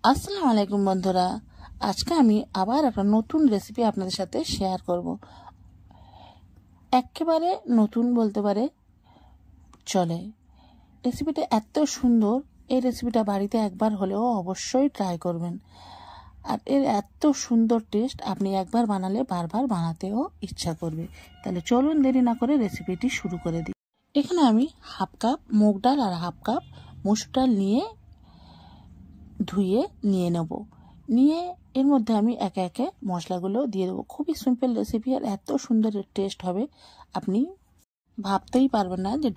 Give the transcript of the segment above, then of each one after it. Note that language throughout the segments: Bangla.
আসসালামু আলাইকুম বন্ধুরা, আজকে আমি আবার একটা নতুন রেসিপি আপনাদের সাথে শেয়ার করব। একেবারে নতুন বলতে পারে চলে। রেসিপিটা এত সুন্দর, এই রেসিপিটা বাড়িতে একবার হলেও অবশ্যই ট্রাই করবেন। আর এর এত সুন্দর টেস্ট, আপনি একবার বানালে বারবার বানাতেও ইচ্ছা করবে। তাহলে চলুন দেরি না করে রেসিপিটি শুরু করে দিই। এখানে আমি হাফ কাপ মুগ ডাল আর হাফ কাপ মসুর ডাল নিয়ে ধুয়ে নিয়ে নেব। নিয়ে এর মধ্যে আমি একে একে মশলাগুলো দিয়ে দেবো। খুবই সিম্পল রেসিপি আর এত সুন্দর টেস্ট হবে, আপনি ভাবতেই পারবেন না যে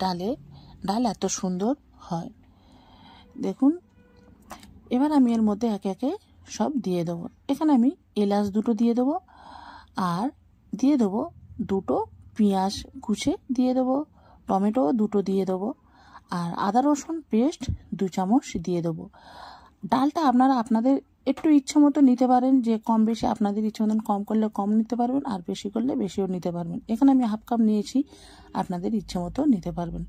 ডাল এত সুন্দর হয়। দেখুন, এবার আমি এর মধ্যে একে একে সব দিয়ে দেবো। এখানে আমি এলাচ দুটো দিয়ে দেবো, আর দিয়ে দেবো দুটো পেঁয়াজ কুচে দিয়ে দেবো, টমেটো দুটো দিয়ে দেবো, আর আদা রসুন পেস্ট 2 চামচ দিয়ে দেবো। ডালটা আপনারা আপনাদের একটু ইচ্ছা মতো নিতে পারেন, যে কম বেশি আপনাদের ইচ্ছা মতন, কম করলে কম নিতে পারবেন আর বেশি করলে বেশিও নিতে পারবেন। এখানে আমি হাফ কাপ নিয়েছি, আপনাদের ইচ্ছে মতো নিতে পারবেন।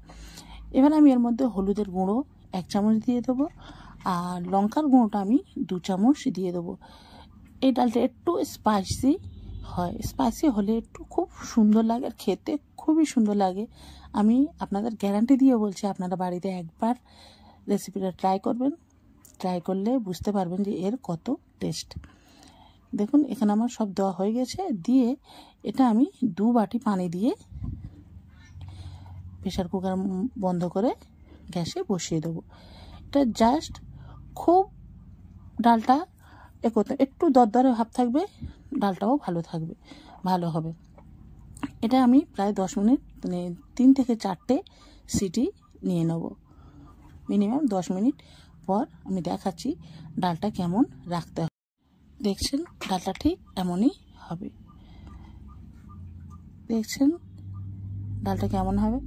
এবার আমি এর মধ্যে হলুদের গুঁড়ো 1 চামচ দিয়ে দেবো, আর লঙ্কার গুঁড়োটা আমি 2 চামচ দিয়ে দেবো। এই ডালটা একটু স্পাইসি হয়, স্পাইসি হলে একটু খুব সুন্দর লাগে আর খেতে খুবই সুন্দর লাগে। আমি আপনাদের গ্যারান্টি দিয়ে বলছি, আপনারা বাড়িতে একবার রেসিপিটা ট্রাই করবেন। ট্রাই করলে বুঝতে পারবেন যে এর কত টেস্ট। দেখুন, এখানে আমার সব দেওয়া হয়ে গেছে। দিয়ে এটা আমি 2 বাটি পানি দিয়ে প্রেশার কুকার বন্ধ করে গ্যাসে বসিয়ে দেবো। এটা জাস্ট খুব ডালটা একটু দরদরে ভাব থাকবে, ডালটাও ভালো হবে। এটা আমি প্রায় 10 মিনিট, মানে 3 থেকে 4টে সিটি নিয়ে নেব। মিনিমাম 10 মিনিট পর আমি দেখাচ্ছি ডালটা কেমন রাখতে হবে। দেখছেন, ডালটা ঠিক এমনই হবে। দেখছেন ডালটা কেমন হবে।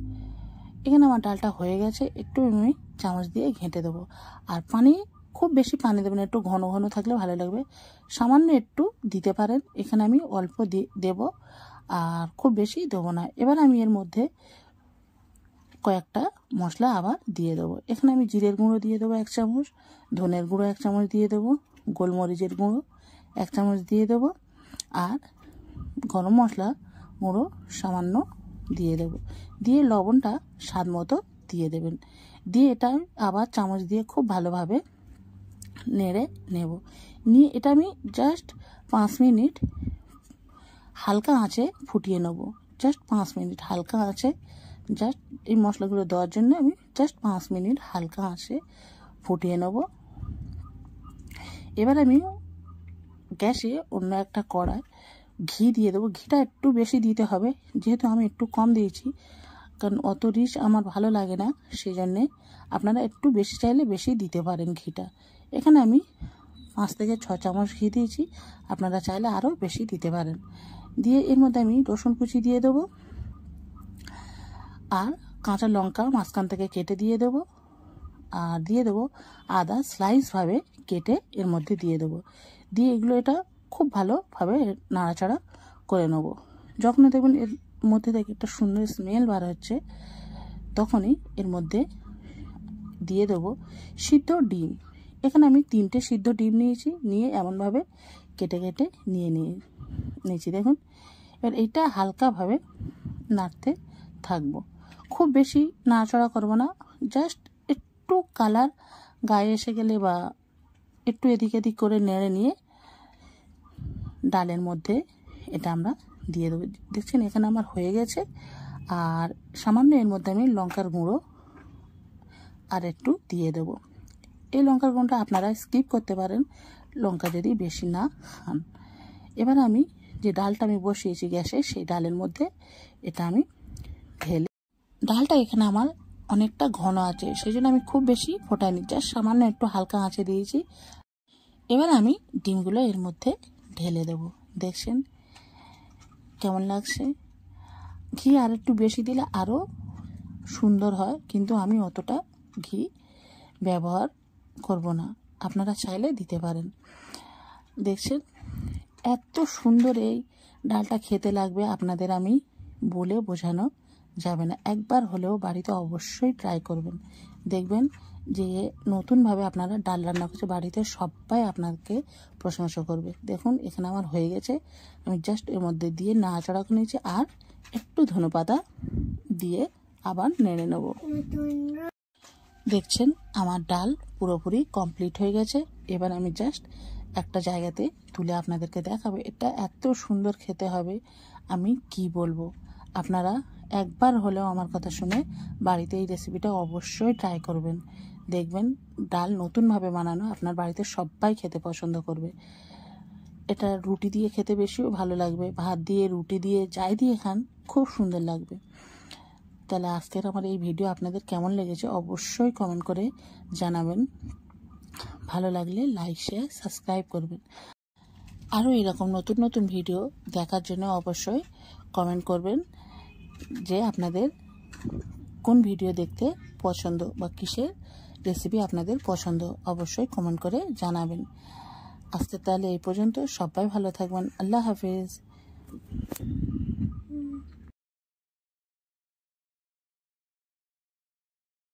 এখানে আমার ডালটা হয়ে গেছে। একটু আমি চামচ দিয়ে ঘেঁটে দেবো। আর পানি খুব বেশি পানি দেবেন, একটু ঘন ঘন থাকলে ভালো লাগবে। সামান্য একটু দিতে পারেন, এখানে আমি অল্প দেব, আর খুব বেশি দেবো না। এবার আমি এর মধ্যে কয়েকটা মশলা আবার দিয়ে দেবো। এখানে আমি জিরের গুঁড়ো দিয়ে দেবো 1 চামচ, ধনের গুঁড়ো 1 চামচ দিয়ে দেবো, গোলমরিচের গুঁড়ো 1 চামচ দিয়ে দেবো, আর গরম মশলা গুঁড়ো সামান্য দিয়ে দেবো। দিয়ে লবণটা স্বাদ মতো দিয়ে দেবেন। দিয়ে এটা আবার চামচ দিয়ে খুব ভালোভাবে নেড়ে নেব। নিয়ে এটা আমি জাস্ট 5 মিনিট হালকা আঁচে ফুটিয়ে নেব। জাস্ট 5 মিনিট হালকা আঁচে, জাস্ট এই মশলাগুলো দেওয়ার জন্য আমি জাস্ট 5 মিনিট হালকা আঁচে ফুটিয়ে নেব। এবার আমি গ্যাসে অন্য একটা কড়াই ঘি দিয়ে দেবো। ঘিটা একটু বেশি দিতে হবে, যেহেতু আমি একটু কম দিয়েছি, কারণ অত রিচ আমার ভালো লাগে না, সেই জন্যে আপনারা একটু বেশি চাইলে বেশি দিতে পারেন ঘিটা। এখানে আমি 5 থেকে 6 চামচ ঘি দিয়েছি, আপনারা চাইলে আরও বেশি দিতে পারেন। দিয়ে এর মধ্যে আমি রসুন কুচি দিয়ে দেবো, আর কাঁচা লঙ্কা মাঝখান থেকে কেটে দিয়ে দেবো, আর দিয়ে দেবো আদা স্লাইসভাবে কেটে এর মধ্যে দিয়ে দেবো। দিয়ে এগুলো এটা খুব ভালোভাবে নাড়াচাড়া করে নেব। যখন দেখবেন এর মধ্যে থেকে একটা সুন্দর স্মেল বার হচ্ছে, তখনই এর মধ্যে দিয়ে দেবো সিদ্ধ ডিম। এখানে আমি 3টে সিদ্ধ ডিম নিয়েছি, নিয়ে এমনভাবে কেটে কেটে নিয়েছি। দেখুন, এবার এইটা হালকাভাবে নাড়তে থাকবো। খুব বেশি নাড়াচাড়া করবো না, জাস্ট একটু কালার গায়ে এসে গেলে বা একটু এদিক এদিক করে নেড়ে নিয়ে ডালের মধ্যে এটা আমরা দিয়ে দেবো। দেখছেন, এখানে আমার হয়ে গেছে। আর সামান্য এর মধ্যে আমি লঙ্কার গুঁড়ো আর একটু দিয়ে দেবো। এই লঙ্কার গুঁড়োটা আপনারা স্কিপ করতে পারেন, লঙ্কা যদি বেশি না খান। এবার আমি যে ডালটা আমি বসিয়েছি গ্যাসে, সেই ডালের মধ্যে এটা আমি ঢেলে, ডালটা এখানে আমার অনেকটা ঘন আছে, সেই জন্য আমি খুব বেশি ফোটাইনি, জাস্ট সামান্য একটু হালকা আঁচে দিয়েছি। এবার আমি ডিমগুলো এর মধ্যে ঢেলে দেব। দেখছেন কেমন লাগছে। ঘি আর একটু বেশি দিলে আরও সুন্দর হয়, কিন্তু আমি অতটা ঘি ব্যবহার করব না, আপনারা চাইলে দিতে পারেন। দেখছেন এত সুন্দর এই ডালটা খেতে লাগবে, আপনাদের আমি বলে বোঝানো যাবে না। একবার হলেও বাড়িতে অবশ্যই ট্রাই করবেন, দেখবেন যে নতুনভাবে আপনারা ডাল রান্না করছে, বাড়িতে সবাই আপনাকে প্রশংসা করবে। দেখুন এখানে আমার হয়ে গেছে, আমি জাস্ট এর মধ্যে দিয়ে নাড়াচাড়া করে নিয়েছি আর একটু ধনেপাতা দিয়ে আবার নেড়ে নেব। দেখছেন আমার ডাল পুরোপুরি কমপ্লিট হয়ে গেছে। এবার আমি জাস্ট একটা জায়গাতে তুলে আপনাদেরকে দেখাবো। এটা এত সুন্দর খেতে হবে, আমি কি বলবো। আপনারা একবার হলেও আমার কথা শুনে বাড়িতে এই রেসিপিটা অবশ্যই ট্রাই করবেন। দেখবেন ডাল নতুনভাবে বানানো, আপনার বাড়িতে সবাই খেতে পছন্দ করবে। এটা রুটি দিয়ে খেতে বেশিও ভালো লাগবে, ভাত দিয়ে, রুটি দিয়ে, যাই দিয়ে খান খুব সুন্দর লাগবে। তাহলে আজকের আমার এই ভিডিও আপনাদের কেমন লেগেছে অবশ্যই কমেন্ট করে জানাবেন। ভালো লাগলে লাইক, শেয়ার, সাবস্ক্রাইব করবেন। আরও এরকম নতুন নতুন ভিডিও দেখার জন্য অবশ্যই কমেন্ট করবেন যে আপনাদের কোন ভিডিও দেখতে পছন্দ বা কিসের রেসিপি আপনাদের পছন্দ, অবশ্যই কমেন্ট করে জানাবেন। আজকে তাহলে এই পর্যন্ত, সবাই ভালো থাকবেন। আল্লাহ হাফেজ।